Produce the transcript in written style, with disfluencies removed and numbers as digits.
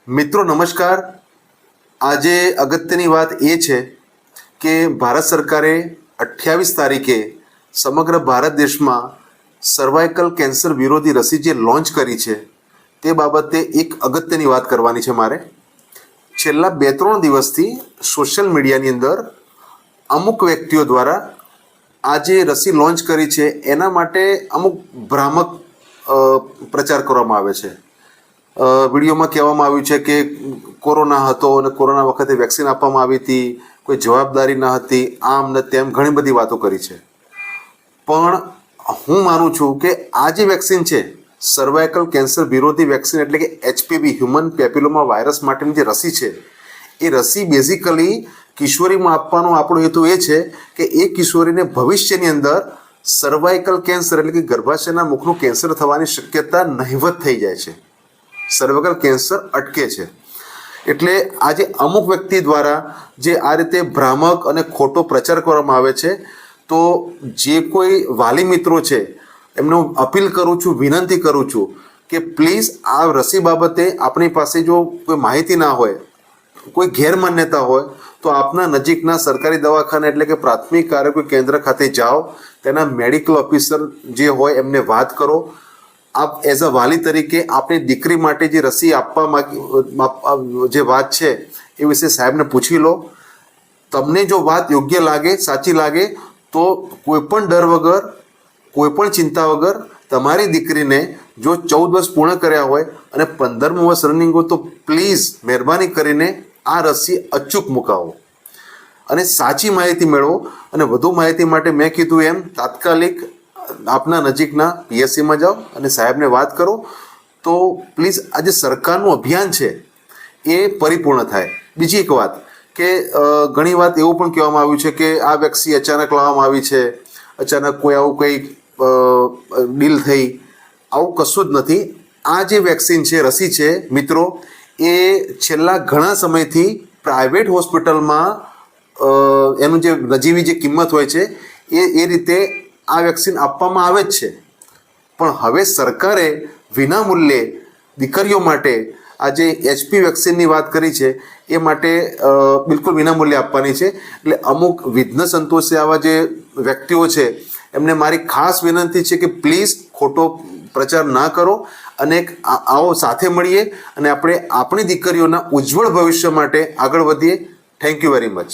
મિત્રો નમસ્કાર। આજે અગત્યની વાત એ છે કે ભારત સરકારે 28 તારીખે સમગ્ર ભારત દેશમાં સર્વાઇકલ કેન્સર વિરોધી રસી જે લોન્ચ કરી છે તે બાબતે એક અગત્યની વાત કરવાની છે મારે। છેલ્લા 2-3 દિવસથી સોશિયલ મીડિયાની અંદર અમુક વ્યક્તિઓ દ્વારા આ જે રસી લોન્ચ કરી છે એના માટે અમુક ભ્રામક પ્રચાર કરવામાં આવે છે। વિડીયોમાં કહેવામાં આવ્યું છે કે કોરોના હતો અને કોરોના વખતે વેક્સિન આપવામાં આવી હતી, કોઈ જવાબદારી ન હતી, આમ ને તેમ ઘણી બધી વાતો કરી છે। પણ હું માનું છું કે આ જે વેક્સિન છે સર્વાઇકલ કેન્સર વિરોધી વેક્સિન એટલે કે HPV હ્યુમન પેપિલોમા વાયરસ માટેની જે રસી છે એ રસી બેઝિકલી કિશોરીમાં આપવાનો આપણો હેતુ એ છે કે એ કિશોરીને ભવિષ્યની અંદર સર્વાઇકલ કેન્સર એટલે કે ગર્ભાશયના મુખનું કેન્સર થવાની શક્યતા નહિવત થઈ જાય છે, સર્વાઇકલ કેન્સર અટકે છે। એટલે આજે અમુક વ્યક્તિ દ્વારા જે આ રીતે ભ્રામક અને ખોટો પ્રચાર કરવામાં આવે છે તો જે કોઈ વાલી મિત્રો છે એમને હું અપીલ કરું છું, વિનંતી કરું છું કે પ્લીઝ આ રસી બાબતે આપણી પાસે જો કોઈ માહિતી ના હોય, કોઈ ગેરમાન્યતા હોય તો આપના નજીકના સરકારી દવાખાના એટલે કે પ્રાથમિક આરોગ્ય કેન્દ્ર ખાતે જાઓ, તેના મેડિકલ ઓફિસર જે હોય એમને વાત કરો। આપ એઝ અ વાલી તરીકે આપણી દીકરી માટે જે રસી આપવા જે વાત છે એ વિશે સાહેબને પૂછી લો। તમને જો વાત યોગ્ય લાગે, સાચી લાગે તો કોઈ પણ ડર વગર, કોઈ પણ ચિંતા વગર તમારી દીકરીને જો 14 વર્ષ પૂર્ણ કર્યા હોય અને 15મું વર્ષ રનિંગ હોય તો પ્લીઝ મહેરબાની કરીને આ રસી અચૂક મુકાવો અને સાચી માહિતી મેળવો। અને વધુ માહિતી માટે મેં કીધું એમ તાત્કાલિક આપના નજીકના PSCમાં જાઓ અને સાહેબને વાત કરો તો પ્લીઝ આ જે સરકારનું અભિયાન છે એ પરિપૂર્ણ થાય। બીજી એક વાત કે ઘણી વાત એવું પણ કહેવામાં આવ્યું છે કે આ વેક્સિન અચાનક લાવવામાં આવી છે, અચાનક કોઈ આવું કંઈ ડીલ થઈ, આવું કશું જ નથી। આ જે વેક્સિન છે, રસી છે મિત્રો, એ છેલ્લા ઘણા સમયથી પ્રાઇવેટ હોસ્પિટલમાં એનું જે નજીવી જે કિંમત હોય છે એ રીતે આ વેક્સિન આપવામાં આવે જ છે। પણ હવે સરકારે વિનામૂલ્યે દીકરીઓ માટે આ જે HP વેક્સિનની વાત કરી છે એ માટે બિલકુલ વિનામૂલ્યે આપવાની છે। એટલે અમુક વિઘ્ન સંતોષી આવા જે વ્યક્તિઓ છે એમને મારી ખાસ વિનંતી છે કે પ્લીઝ ખોટો પ્રચાર ના કરો અને આવો સાથે મળીએ અને આપણે આપણી દીકરીઓના ઉજ્જવળ ભવિષ્ય માટે આગળ વધીએ। Thank you very much.